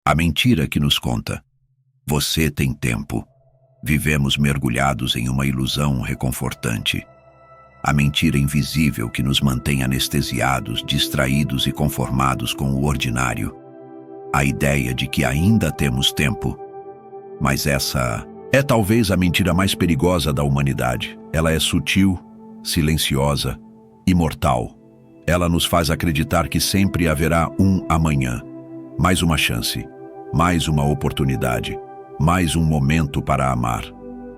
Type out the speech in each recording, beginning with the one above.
A mentira que nos conta: você tem tempo. Vivemos mergulhados em uma ilusão reconfortante. A mentira invisível que nos mantém anestesiados, distraídos e conformados com o ordinário. A ideia de que ainda temos tempo. Mas essa é talvez a mentira mais perigosa da humanidade. Ela é sutil, silenciosa, imortal. Ela nos faz acreditar que sempre haverá um amanhã. Mais uma chance, mais uma oportunidade, mais um momento para amar,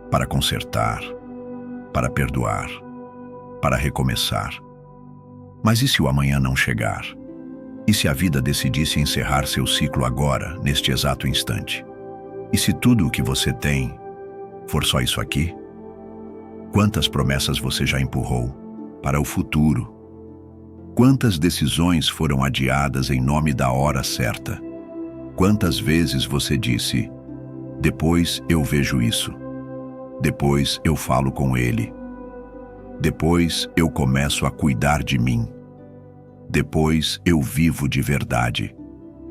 para consertar, para perdoar, para recomeçar. Mas e se o amanhã não chegar? E se a vida decidisse encerrar seu ciclo agora, neste exato instante? E se tudo o que você tem for só isso aqui? Quantas promessas você já empurrou para o futuro? Quantas decisões foram adiadas em nome da hora certa? Quantas vezes você disse: depois eu vejo isso, depois eu falo com ele, depois eu começo a cuidar de mim, depois eu vivo de verdade.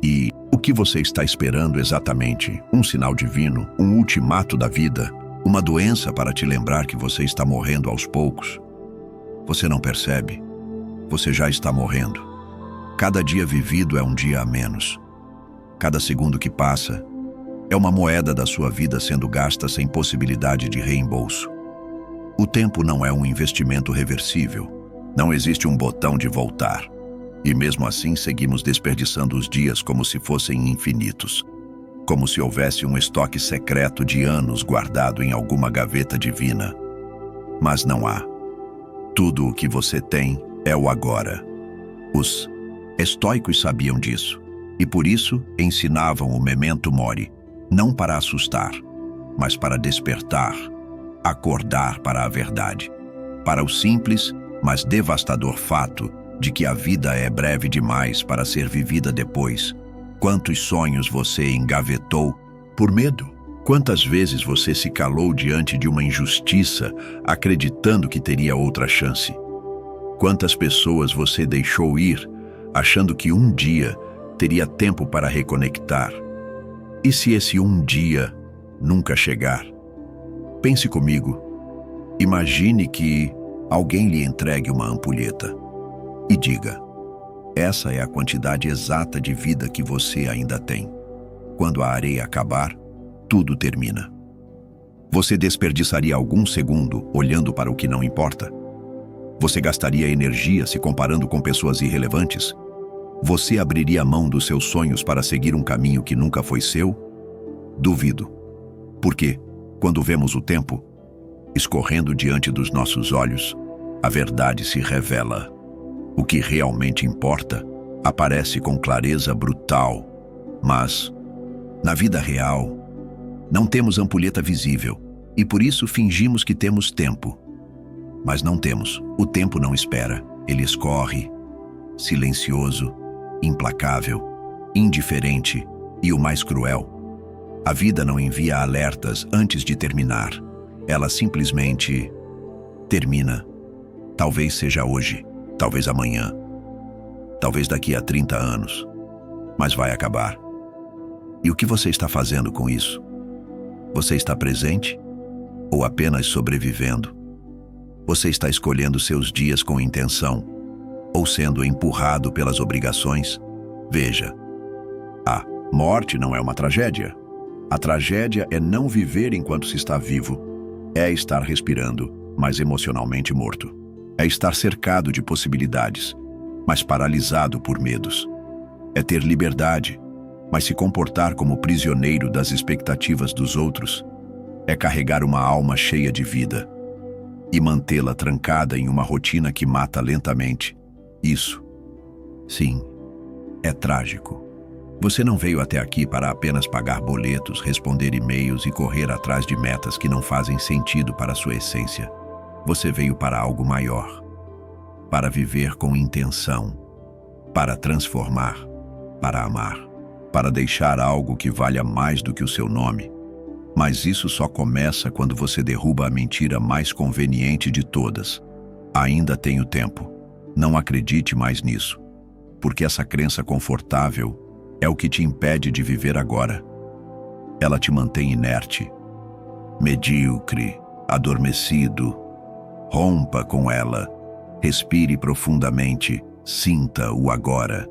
E o que você está esperando exatamente? Um sinal divino? Um ultimato da vida? Uma doença para te lembrar que você está morrendo aos poucos? Você não percebe? Você já está morrendo. Cada dia vivido é um dia a menos. Cada segundo que passa é uma moeda da sua vida sendo gasta sem possibilidade de reembolso. O tempo não é um investimento reversível. Não existe um botão de voltar. E mesmo assim seguimos desperdiçando os dias como se fossem infinitos. Como se houvesse um estoque secreto de anos guardado em alguma gaveta divina. Mas não há. Tudo o que você tem é o agora. Os estoicos sabiam disso. E por isso ensinavam o memento mori, não para assustar, mas para despertar, acordar para a verdade, para o simples, mas devastador fato de que a vida é breve demais para ser vivida depois. Quantos sonhos você engavetou por medo? Quantas vezes você se calou diante de uma injustiça, acreditando que teria outra chance? Quantas pessoas você deixou ir, achando que um dia teria tempo para reconectar? E se esse um dia nunca chegar? Pense comigo. Imagine que alguém lhe entregue uma ampulheta e diga: essa é a quantidade exata de vida que você ainda tem. Quando a areia acabar, tudo termina. Você desperdiçaria algum segundo olhando para o que não importa? Você gastaria energia se comparando com pessoas irrelevantes? Você abriria mão dos seus sonhos para seguir um caminho que nunca foi seu? Duvido. Porque, quando vemos o tempo escorrendo diante dos nossos olhos, a verdade se revela. O que realmente importa aparece com clareza brutal. Mas, na vida real, não temos ampulheta visível e por isso fingimos que temos tempo. Mas não temos. O tempo não espera. Ele escorre, silencioso, implacável, indiferente e o mais cruel. A vida não envia alertas antes de terminar. Ela simplesmente termina. Talvez seja hoje, talvez amanhã, talvez daqui a 30 anos, mas vai acabar. E o que você está fazendo com isso? Você está presente ou apenas sobrevivendo? Você está escolhendo seus dias com intenção ou sendo empurrado pelas obrigações? Veja, a morte não é uma tragédia. A tragédia é não viver enquanto se está vivo. É estar respirando, mas emocionalmente morto. É estar cercado de possibilidades, mas paralisado por medos. É ter liberdade, mas se comportar como prisioneiro das expectativas dos outros. É carregar uma alma cheia de vida e mantê-la trancada em uma rotina que mata lentamente. Isso, sim, é trágico. Você não veio até aqui para apenas pagar boletos, responder e-mails e correr atrás de metas que não fazem sentido para a sua essência. Você veio para algo maior, para viver com intenção, para transformar, para amar, para deixar algo que valha mais do que o seu nome. Mas isso só começa quando você derruba a mentira mais conveniente de todas. Ainda tenho tempo. Não acredite mais nisso, porque essa crença confortável é o que te impede de viver agora. Ela te mantém inerte, medíocre, adormecido. Rompa com ela, respire profundamente, sinta o agora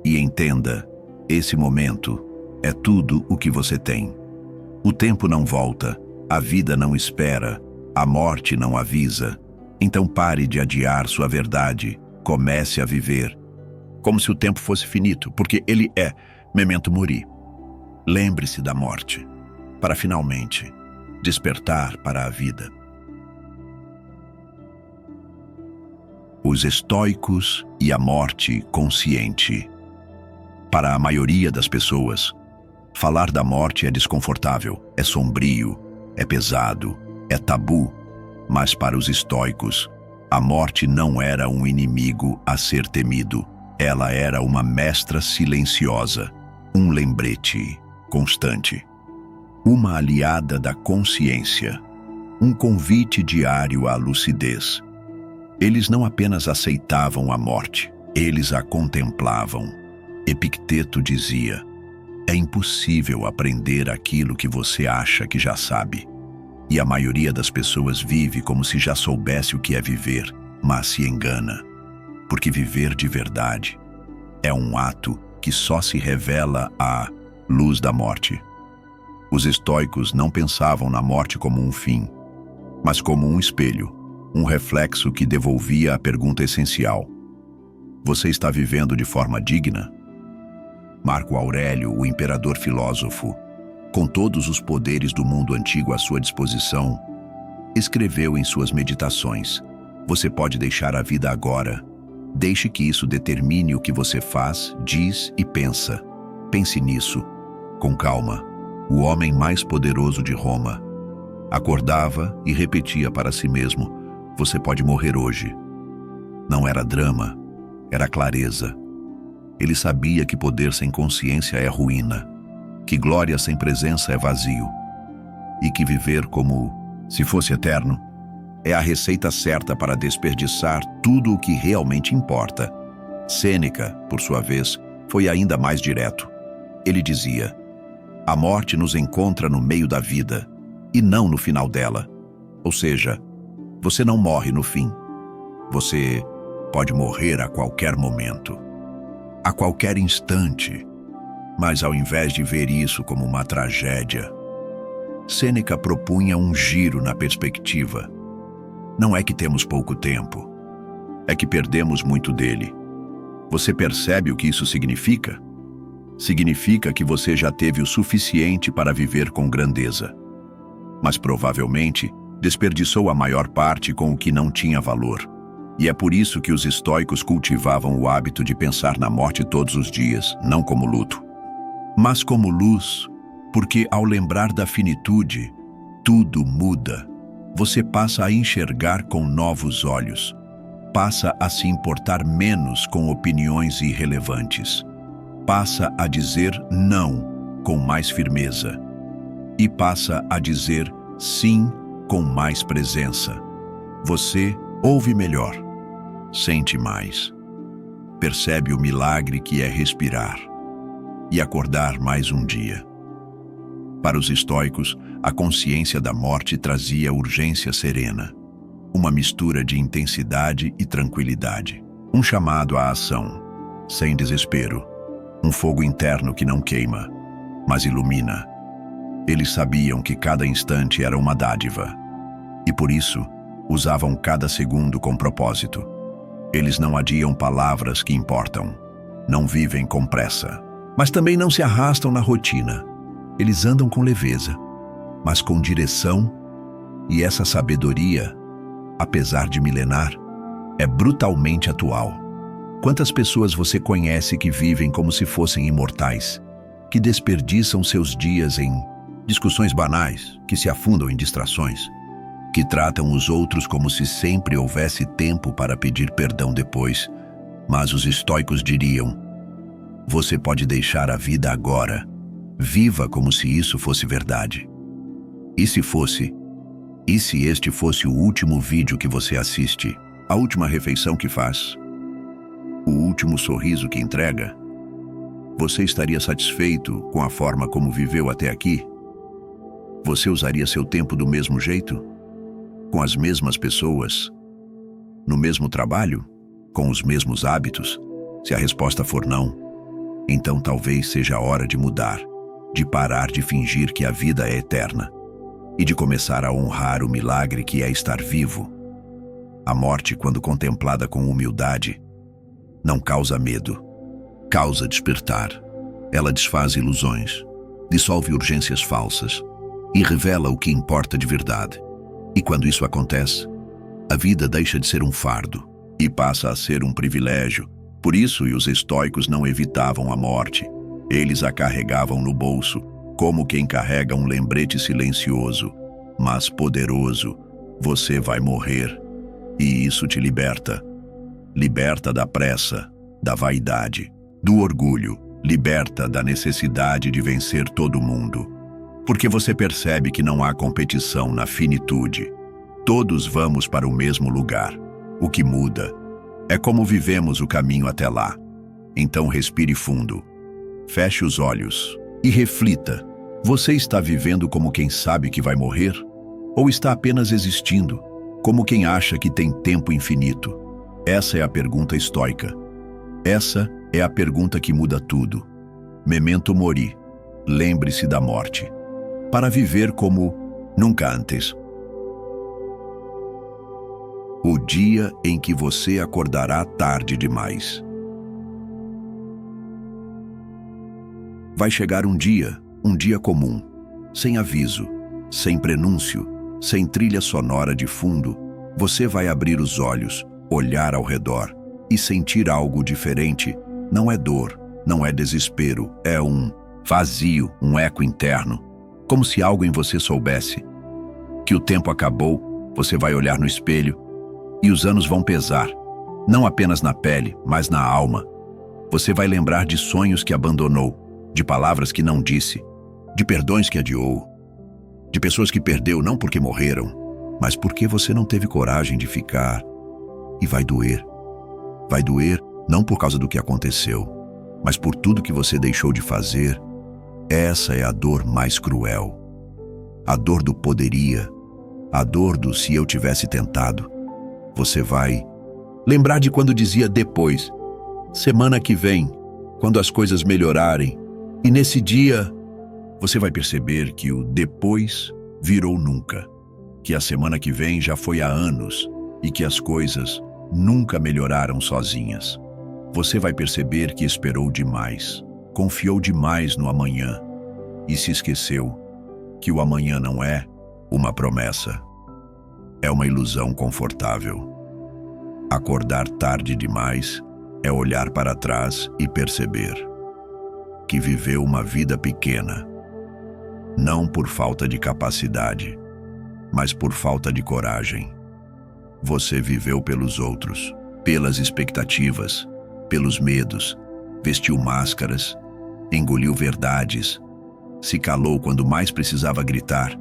e entenda, esse momento é tudo o que você tem. O tempo não volta, a vida não espera, a morte não avisa. Então pare de adiar sua verdade, comece a viver. Como se o tempo fosse finito, porque ele é memento mori. Lembre-se da morte, para finalmente despertar para a vida. Os estoicos e a morte consciente. Para a maioria das pessoas, falar da morte é desconfortável, é sombrio, é pesado, é tabu. Mas para os estoicos, a morte não era um inimigo a ser temido. Ela era uma mestra silenciosa, um lembrete constante, uma aliada da consciência, um convite diário à lucidez. Eles não apenas aceitavam a morte, eles a contemplavam. Epicteto dizia: é impossível aprender aquilo que você acha que já sabe. E a maioria das pessoas vive como se já soubesse o que é viver, mas se engana. Porque viver de verdade é um ato que só se revela à luz da morte. Os estoicos não pensavam na morte como um fim, mas como um espelho, um reflexo que devolvia a pergunta essencial: você está vivendo de forma digna? Marco Aurélio, o imperador filósofo, com todos os poderes do mundo antigo à sua disposição, escreveu em suas meditações: você pode deixar a vida agora. Deixe que isso determine o que você faz, diz e pensa. Pense nisso, com calma. O homem mais poderoso de Roma acordava e repetia para si mesmo: você pode morrer hoje. Não era drama, era clareza. Ele sabia que poder sem consciência é ruína, que glória sem presença é vazio, e que viver como se fosse eterno é a receita certa para desperdiçar tudo o que realmente importa. Sêneca, por sua vez, foi ainda mais direto. Ele dizia: a morte nos encontra no meio da vida, e não no final dela. Ou seja, você não morre no fim. Você pode morrer a qualquer momento, a qualquer instante. Mas ao invés de ver isso como uma tragédia, Sêneca propunha um giro na perspectiva. Não é que temos pouco tempo, é que perdemos muito dele. Você percebe o que isso significa? Significa que você já teve o suficiente para viver com grandeza, mas provavelmente desperdiçou a maior parte com o que não tinha valor. E é por isso que os estoicos cultivavam o hábito de pensar na morte todos os dias, não como luto, mas como luz, porque ao lembrar da finitude, tudo muda. Você passa a enxergar com novos olhos, passa a se importar menos com opiniões irrelevantes, passa a dizer não com mais firmeza e passa a dizer sim com mais presença. Você ouve melhor, sente mais, percebe o milagre que é respirar e acordar mais um dia. Para os estoicos, a consciência da morte trazia urgência serena, uma mistura de intensidade e tranquilidade, um chamado à ação, sem desespero, um fogo interno que não queima, mas ilumina. Eles sabiam que cada instante era uma dádiva, e por isso usavam cada segundo com propósito. Eles não adiam palavras que importam, não vivem com pressa, mas também não se arrastam na rotina. Eles andam com leveza, mas com direção, e essa sabedoria, apesar de milenar, é brutalmente atual. Quantas pessoas você conhece que vivem como se fossem imortais, que desperdiçam seus dias em discussões banais, que se afundam em distrações, que tratam os outros como se sempre houvesse tempo para pedir perdão depois? Mas os estoicos diriam: você pode deixar a vida agora. Viva como se isso fosse verdade. E se fosse? E se este fosse o último vídeo que você assiste? A última refeição que faz? O último sorriso que entrega? Você estaria satisfeito com a forma como viveu até aqui? Você usaria seu tempo do mesmo jeito? Com as mesmas pessoas? No mesmo trabalho? Com os mesmos hábitos? Se a resposta for não, então talvez seja a hora de mudar, de parar de fingir que a vida é eterna e de começar a honrar o milagre que é estar vivo. A morte, quando contemplada com humildade, não causa medo, causa despertar. Ela desfaz ilusões, dissolve urgências falsas e revela o que importa de verdade. E quando isso acontece, a vida deixa de ser um fardo e passa a ser um privilégio. Por isso, os estoicos não evitavam a morte. Eles a carregavam no bolso, como quem carrega um lembrete silencioso, mas poderoso. Você vai morrer. E isso te liberta. Liberta da pressa, da vaidade, do orgulho. Liberta da necessidade de vencer todo mundo. Porque você percebe que não há competição na finitude. Todos vamos para o mesmo lugar. O que muda é como vivemos o caminho até lá. Então respire fundo, feche os olhos e reflita. Você está vivendo como quem sabe que vai morrer? Ou está apenas existindo, como quem acha que tem tempo infinito? Essa é a pergunta estoica. Essa é a pergunta que muda tudo. Memento mori. Lembre-se da morte, para viver como nunca antes. O dia em que você acordará tarde demais. Vai chegar um dia comum, sem aviso, sem prenúncio, sem trilha sonora de fundo. Você vai abrir os olhos, olhar ao redor e sentir algo diferente. Não é dor, não é desespero, é um vazio, um eco interno, como se algo em você soubesse que o tempo acabou. Você vai olhar no espelho e os anos vão pesar, não apenas na pele, mas na alma. Você vai lembrar de sonhos que abandonou, de palavras que não disse, de perdões que adiou, de pessoas que perdeu não porque morreram, mas porque você não teve coragem de ficar. E vai doer. Vai doer não por causa do que aconteceu, mas por tudo que você deixou de fazer. Essa é a dor mais cruel. A dor do poderia, a dor do se eu tivesse tentado. Você vai lembrar de quando dizia depois, semana que vem, quando as coisas melhorarem. E nesse dia, você vai perceber que o depois virou nunca, que a semana que vem já foi há anos e que as coisas nunca melhoraram sozinhas. Você vai perceber que esperou demais, confiou demais no amanhã e se esqueceu que o amanhã não é uma promessa. É uma ilusão confortável. Acordar tarde demais é olhar para trás e perceber que viveu uma vida pequena, não por falta de capacidade, mas por falta de coragem. Você viveu pelos outros, pelas expectativas, pelos medos, vestiu máscaras, engoliu verdades, se calou quando mais precisava gritar.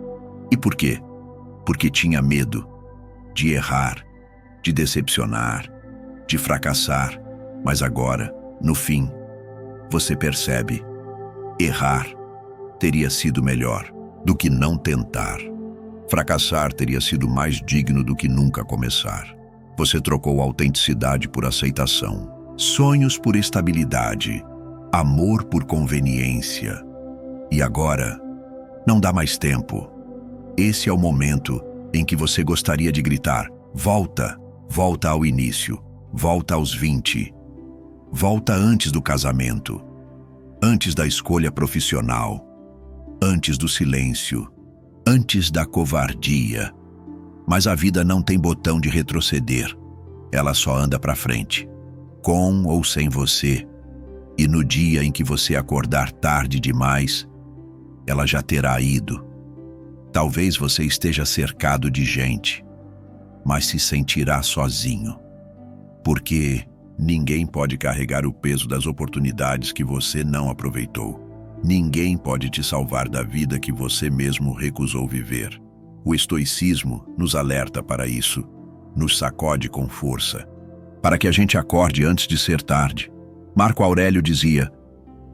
E por quê? Porque tinha medo de errar, de decepcionar, de fracassar. Mas agora, no fim, você percebe: errar teria sido melhor do que não tentar. Fracassar teria sido mais digno do que nunca começar. Você trocou autenticidade por aceitação, sonhos por estabilidade, amor por conveniência. E agora, não dá mais tempo. Esse é o momento em que você gostaria de gritar: volta, volta ao início, volta aos 20. Volta antes do casamento, antes da escolha profissional, antes do silêncio, antes da covardia. Mas a vida não tem botão de retroceder. Ela só anda para frente, com ou sem você. E no dia em que você acordar tarde demais, ela já terá ido. Talvez você esteja cercado de gente, mas se sentirá sozinho. Porque ninguém pode carregar o peso das oportunidades que você não aproveitou. Ninguém pode te salvar da vida que você mesmo recusou viver. O estoicismo nos alerta para isso, nos sacode com força, para que a gente acorde antes de ser tarde. Marco Aurélio dizia: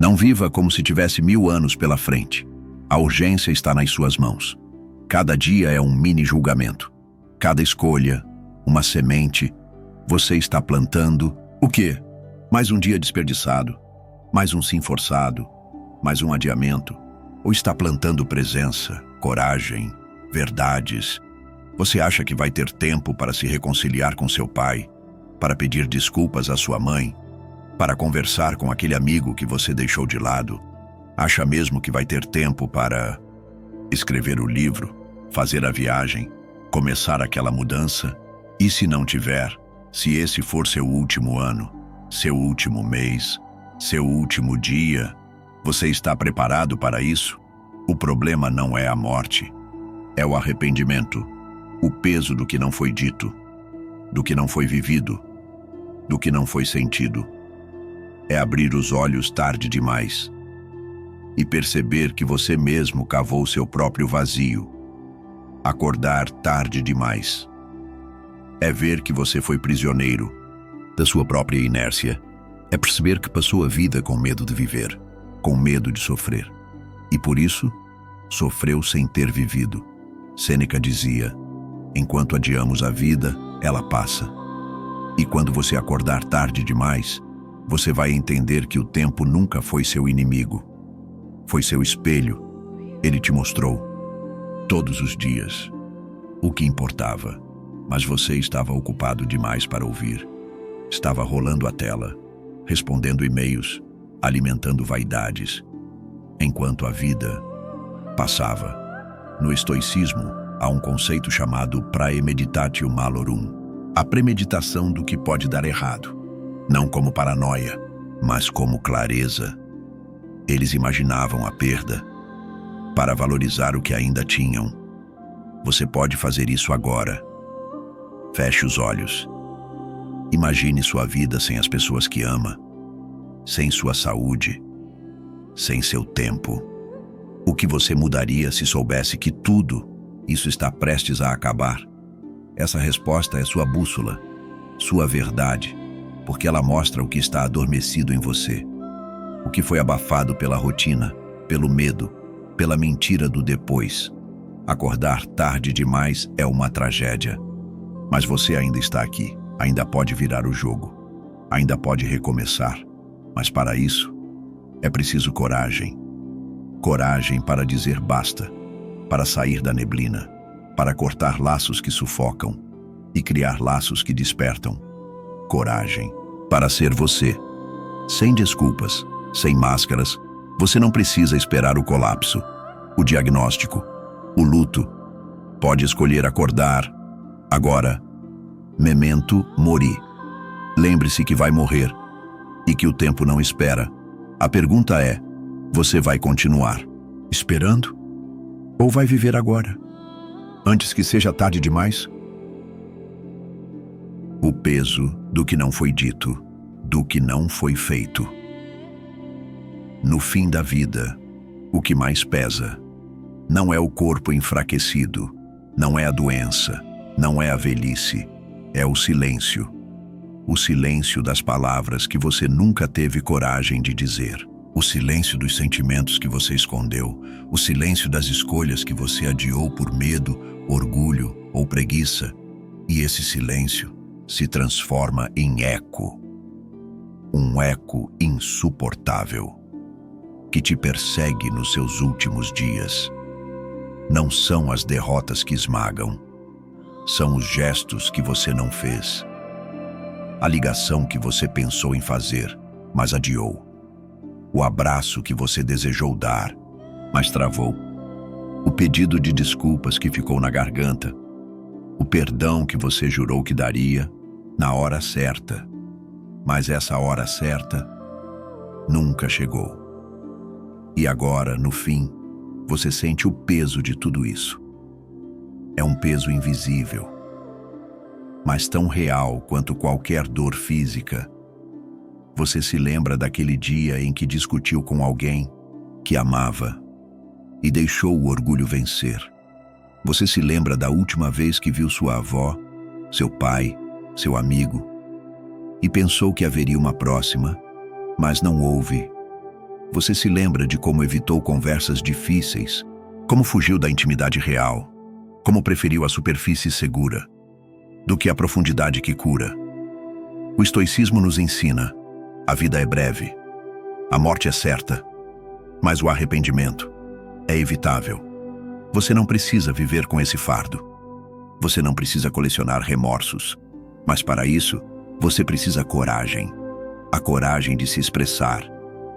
Não viva como se tivesse 1000 anos pela frente. A urgência está nas suas mãos. Cada dia é um mini julgamento. Cada escolha, uma semente. Você está plantando o quê? Mais um dia desperdiçado, mais um sim forçado, mais um adiamento. Ou está plantando presença, coragem, verdades? Você acha que vai ter tempo para se reconciliar com seu pai, para pedir desculpas à sua mãe, para conversar com aquele amigo que você deixou de lado? Acha mesmo que vai ter tempo para escrever o livro, fazer a viagem, começar aquela mudança? E se não tiver, se esse for seu último ano, seu último mês, seu último dia, você está preparado para isso? O problema não é a morte, é o arrependimento, o peso do que não foi dito, do que não foi vivido, do que não foi sentido. É abrir os olhos tarde demais e perceber que você mesmo cavou seu próprio vazio. Acordar tarde demais é ver que você foi prisioneiro da sua própria inércia. É perceber que passou a vida com medo de viver, com medo de sofrer. E por isso, sofreu sem ter vivido. Sêneca dizia: enquanto adiamos a vida, ela passa. E quando você acordar tarde demais, você vai entender que o tempo nunca foi seu inimigo. Foi seu espelho. Ele te mostrou, todos os dias, o que importava. Mas você estava ocupado demais para ouvir. Estava rolando a tela, respondendo e-mails, alimentando vaidades, enquanto a vida passava. No estoicismo, há um conceito chamado praemeditatio malorum, a premeditação do que pode dar errado, não como paranoia, mas como clareza. Eles imaginavam a perda para valorizar o que ainda tinham. Você pode fazer isso agora. Feche os olhos. Imagine sua vida sem as pessoas que ama, sem sua saúde, sem seu tempo. O que você mudaria se soubesse que tudo isso está prestes a acabar? Essa resposta é sua bússola, sua verdade, porque ela mostra o que está adormecido em você, o que foi abafado pela rotina, pelo medo, pela mentira do depois. Acordar tarde demais é uma tragédia. Mas você ainda está aqui, ainda pode virar o jogo, ainda pode recomeçar. Mas para isso, é preciso coragem. Coragem para dizer basta, para sair da neblina, para cortar laços que sufocam e criar laços que despertam. Coragem para ser você, sem desculpas, sem máscaras. Você não precisa esperar o colapso, o diagnóstico, o luto. Pode escolher acordar agora. Memento mori. Lembre-se que vai morrer e que o tempo não espera. A pergunta é: você vai continuar esperando? Ou vai viver agora, antes que seja tarde demais? O peso do que não foi dito, do que não foi feito. No fim da vida, o que mais pesa não é o corpo enfraquecido, não é a doença, não é a velhice, é o silêncio. O silêncio das palavras que você nunca teve coragem de dizer. O silêncio dos sentimentos que você escondeu. O silêncio das escolhas que você adiou por medo, orgulho ou preguiça. E esse silêncio se transforma em eco. Um eco insuportável que te persegue nos seus últimos dias. Não são as derrotas que esmagam. São os gestos que você não fez. A ligação que você pensou em fazer, mas adiou. O abraço que você desejou dar, mas travou. O pedido de desculpas que ficou na garganta. O perdão que você jurou que daria na hora certa. Mas essa hora certa nunca chegou. E agora, no fim, você sente o peso de tudo isso. É um peso invisível, mas tão real quanto qualquer dor física. Você se lembra daquele dia em que discutiu com alguém que amava e deixou o orgulho vencer. Você se lembra da última vez que viu sua avó, seu pai, seu amigo, e pensou que haveria uma próxima, mas não houve. Você se lembra de como evitou conversas difíceis, como fugiu da intimidade real, como preferiu a superfície segura do que a profundidade que cura. O estoicismo nos ensina: a vida é breve, a morte é certa, mas o arrependimento é evitável. Você não precisa viver com esse fardo. Você não precisa colecionar remorsos. Mas para isso, você precisa coragem. A coragem de se expressar,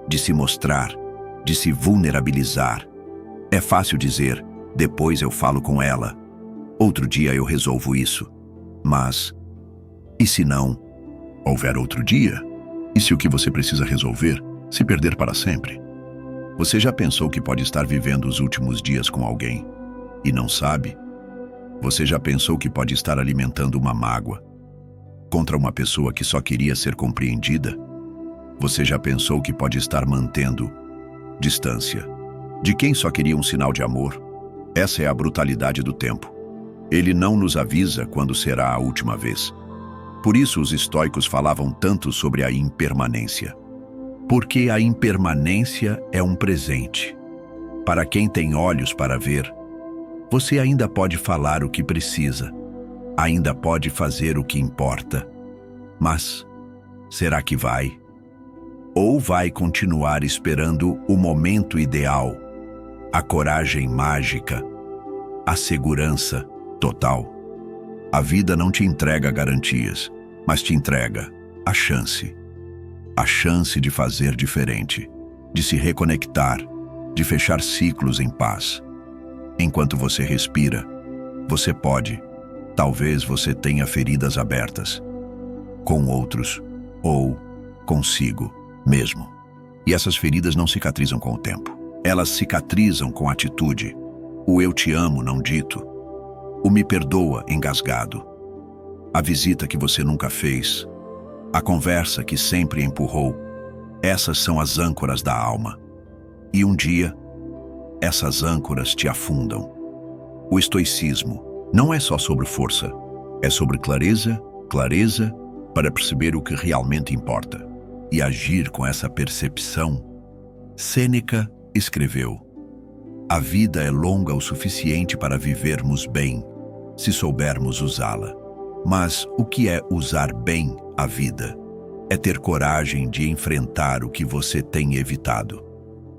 de se mostrar, de se vulnerabilizar. É fácil dizer: depois eu falo com ela. Outro dia eu resolvo isso. Mas, e se não houver outro dia? E se o que você precisa resolver se perder para sempre? Você já pensou que pode estar vivendo os últimos dias com alguém e não sabe? Você já pensou que pode estar alimentando uma mágoa contra uma pessoa que só queria ser compreendida? Você já pensou que pode estar mantendo distância de quem só queria um sinal de amor? Essa é a brutalidade do tempo. Ele não nos avisa quando será a última vez. Por isso os estoicos falavam tanto sobre a impermanência. Porque a impermanência é um presente. Para quem tem olhos para ver, você ainda pode falar o que precisa, ainda pode fazer o que importa. Mas será que vai? Ou vai continuar esperando o momento ideal, a coragem mágica, a segurança total? A vida não te entrega garantias, mas te entrega a chance. A chance de fazer diferente, de se reconectar, de fechar ciclos em paz. Enquanto você respira, você pode. Talvez você tenha feridas abertas, com outros ou consigo mesmo. E essas feridas não cicatrizam com o tempo. Elas cicatrizam com atitude. O eu te amo não dito. O me perdoa engasgado. A visita que você nunca fez. A conversa que sempre empurrou. Essas são as âncoras da alma. E um dia, essas âncoras te afundam. O estoicismo não é só sobre força. É sobre clareza para perceber o que realmente importa. E agir com essa percepção. Sêneca escreveu: a vida é longa o suficiente para vivermos bem, se soubermos usá-la. Mas o que é usar bem a vida? É ter coragem de enfrentar o que você tem evitado.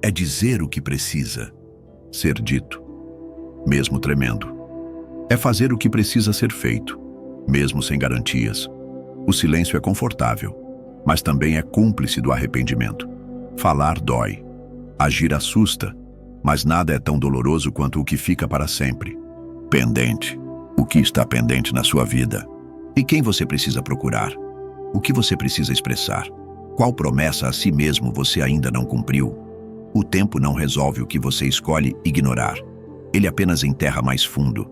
É dizer o que precisa ser dito, mesmo tremendo. É fazer o que precisa ser feito, mesmo sem garantias. O silêncio é confortável, mas também é cúmplice do arrependimento. Falar dói. Agir assusta, mas nada é tão doloroso quanto o que fica para sempre. Pendente. O que está pendente na sua vida? E quem você precisa procurar? O que você precisa expressar? Qual promessa a si mesmo você ainda não cumpriu? O tempo não resolve o que você escolhe ignorar. Ele apenas enterra mais fundo,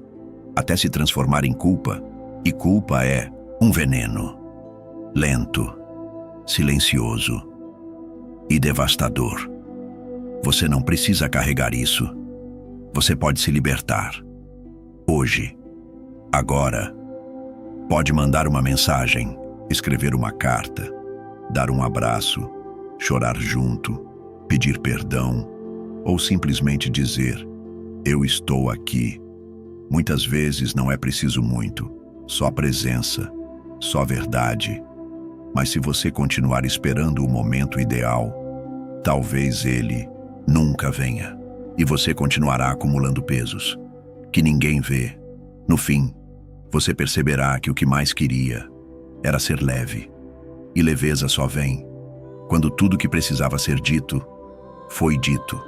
até se transformar em culpa. E culpa é um veneno. Lento, silencioso e devastador. Você não precisa carregar isso. Você pode se libertar. Hoje. Agora. Pode mandar uma mensagem, escrever uma carta, dar um abraço, chorar junto, pedir perdão, ou simplesmente dizer: eu estou aqui. Muitas vezes não é preciso muito, só presença, só verdade. Mas se você continuar esperando o momento ideal, talvez ele nunca venha. E você continuará acumulando pesos que ninguém vê. No fim, você perceberá que o que mais queria era ser leve. E leveza só vem quando tudo que precisava ser dito foi dito.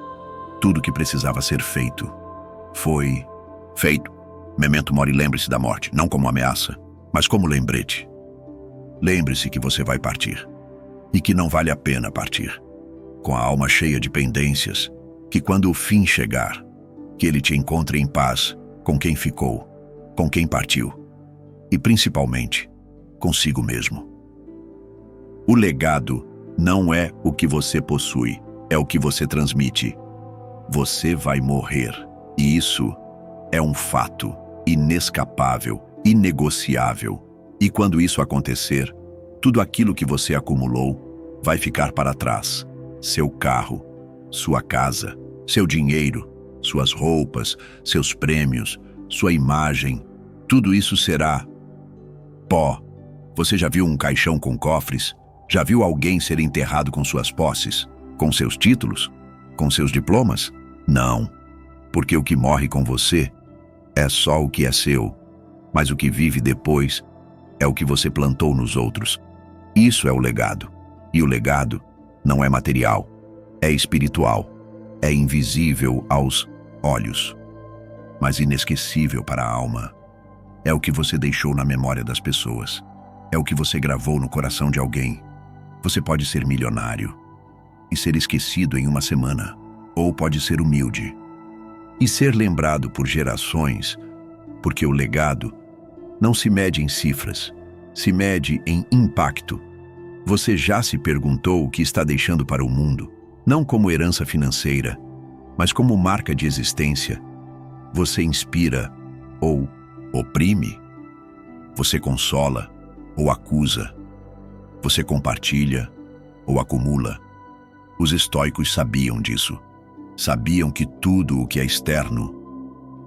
Tudo que precisava ser feito foi feito. Memento mori, lembre-se da morte, não como ameaça, mas como lembrete. Lembre-se que você vai partir e que não vale a pena partir. Com a alma cheia de pendências, que quando o fim chegar, que ele te encontre em paz com quem ficou, com quem partiu e, principalmente, consigo mesmo. O legado não é o que você possui, é o que você transmite. Você vai morrer, e isso é um fato inescapável, inegociável. E quando isso acontecer, tudo aquilo que você acumulou vai ficar para trás. Seu carro, sua casa, seu dinheiro, suas roupas, seus prêmios, sua imagem, tudo isso será pó. Você já viu um caixão com cofres? Já viu alguém ser enterrado com suas posses? Com seus títulos? Com seus diplomas? Não, porque o que morre com você é só o que é seu, mas o que vive depois é o que você plantou nos outros. Isso é o legado. E o legado não é material, é espiritual, é invisível aos olhos, mas inesquecível para a alma. É o que você deixou na memória das pessoas. É o que você gravou no coração de alguém. Você pode ser milionário e ser esquecido em uma semana, ou pode ser humilde e ser lembrado por gerações, porque o legado não se mede em cifras, se mede em impacto. Você já se perguntou o que está deixando para o mundo, não como herança financeira, mas como marca de existência? Você inspira ou oprime? Você consola ou acusa? Você compartilha ou acumula? Os estoicos sabiam disso. Sabiam que tudo o que é externo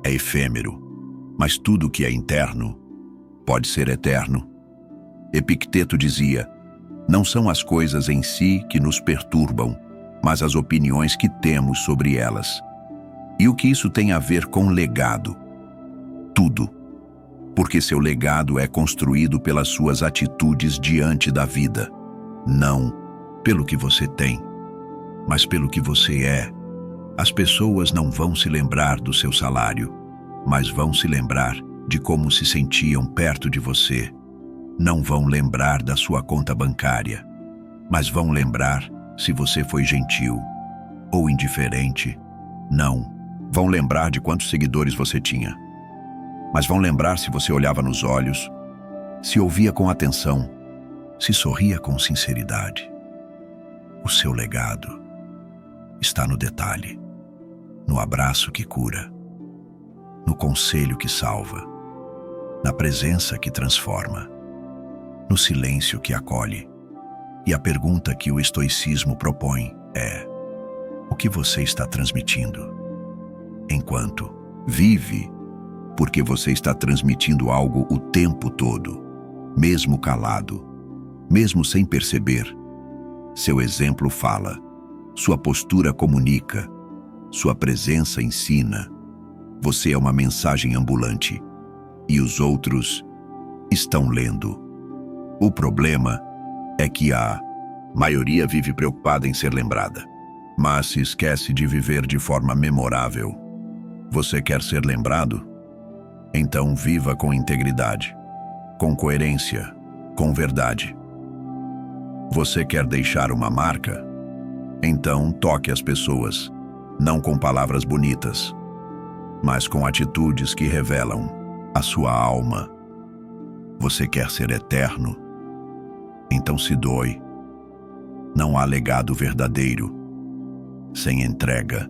é efêmero, mas tudo o que é interno pode ser eterno. Epicteto dizia: não são as coisas em si que nos perturbam, mas as opiniões que temos sobre elas. E o que isso tem a ver com legado? Tudo. Porque seu legado é construído pelas suas atitudes diante da vida. Não pelo que você tem, mas pelo que você é. As pessoas não vão se lembrar do seu salário, mas vão se lembrar de como se sentiam perto de você. Não vão lembrar da sua conta bancária, mas vão lembrar se você foi gentil ou indiferente. Não vão lembrar de quantos seguidores você tinha, mas vão lembrar se você olhava nos olhos, se ouvia com atenção, se sorria com sinceridade. O seu legado está no detalhe, no abraço que cura, no conselho que salva, na presença que transforma, no silêncio que acolhe. E a pergunta que o estoicismo propõe é: o que você está transmitindo? Enquanto vive, porque você está transmitindo algo o tempo todo, mesmo calado, mesmo sem perceber. Seu exemplo fala, sua postura comunica, sua presença ensina. Você é uma mensagem ambulante e os outros estão lendo. O problema é que a maioria vive preocupada em ser lembrada, mas se esquece de viver de forma memorável. Você quer ser lembrado? Então viva com integridade, com coerência, com verdade. Você quer deixar uma marca? Então toque as pessoas, não com palavras bonitas, mas com atitudes que revelam a sua alma. Você quer ser eterno? Então se doe. Não há legado verdadeiro sem entrega.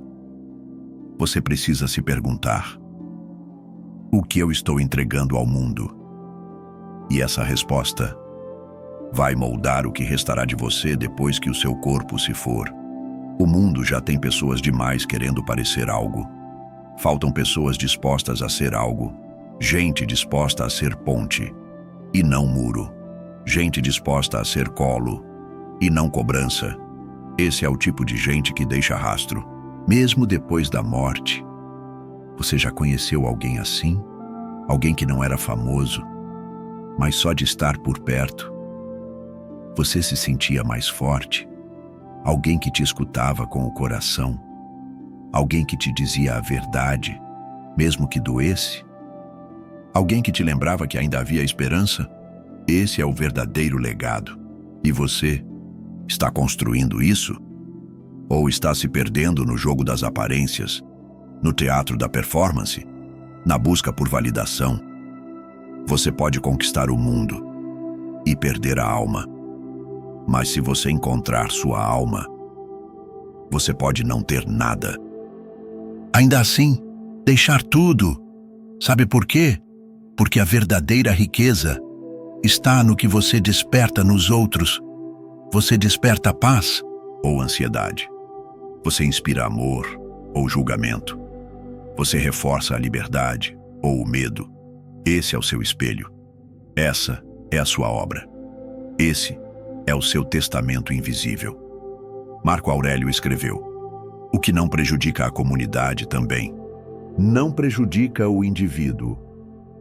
Você precisa se perguntar: o que eu estou entregando ao mundo? E essa resposta vai moldar o que restará de você depois que o seu corpo se for. O mundo já tem pessoas demais querendo parecer algo. Faltam pessoas dispostas a ser algo. Gente disposta a ser ponte e não muro. Gente disposta a ser colo e não cobrança. Esse é o tipo de gente que deixa rastro, mesmo depois da morte. Você já conheceu alguém assim? Alguém que não era famoso, mas só de estar por perto, você se sentia mais forte? Alguém que te escutava com o coração? Alguém que te dizia a verdade, mesmo que doesse? Alguém que te lembrava que ainda havia esperança? Esse é o verdadeiro legado. E você está construindo isso? Ou está se perdendo no jogo das aparências, no teatro da performance, na busca por validação? Você pode conquistar o mundo e perder a alma. Mas se você encontrar sua alma, você pode não ter nada. Ainda assim, deixar tudo. Sabe por quê? Porque a verdadeira riqueza está no que você desperta nos outros. Você desperta paz ou ansiedade? Você inspira amor ou julgamento? Você reforça a liberdade ou o medo? Esse é o seu espelho. Essa é a sua obra. Esse é o seu testamento invisível. Marco Aurélio escreveu: o que não prejudica a comunidade também não prejudica o indivíduo.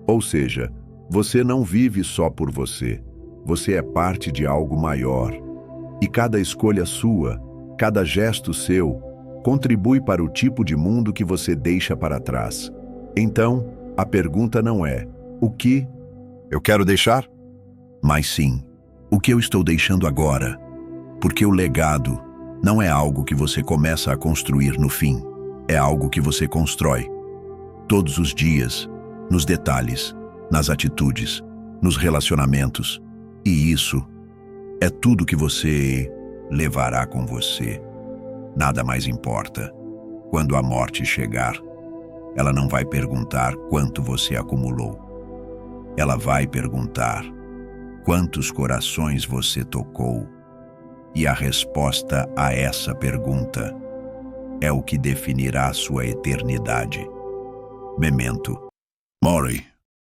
Ou seja, você não vive só por você. Você é parte de algo maior. E cada escolha sua, cada gesto seu, contribui para o tipo de mundo que você deixa para trás. Então, a pergunta não é: o que eu quero deixar? Mas sim, o que eu estou deixando agora? Porque o legado não é algo que você começa a construir no fim. É algo que você constrói. Todos os dias, nos detalhes, nas atitudes, nos relacionamentos. E isso é tudo que você levará com você. Nada mais importa. Quando a morte chegar, ela não vai perguntar quanto você acumulou. Ela vai perguntar quantos corações você tocou. E a resposta a essa pergunta é o que definirá sua eternidade. Memento Mori.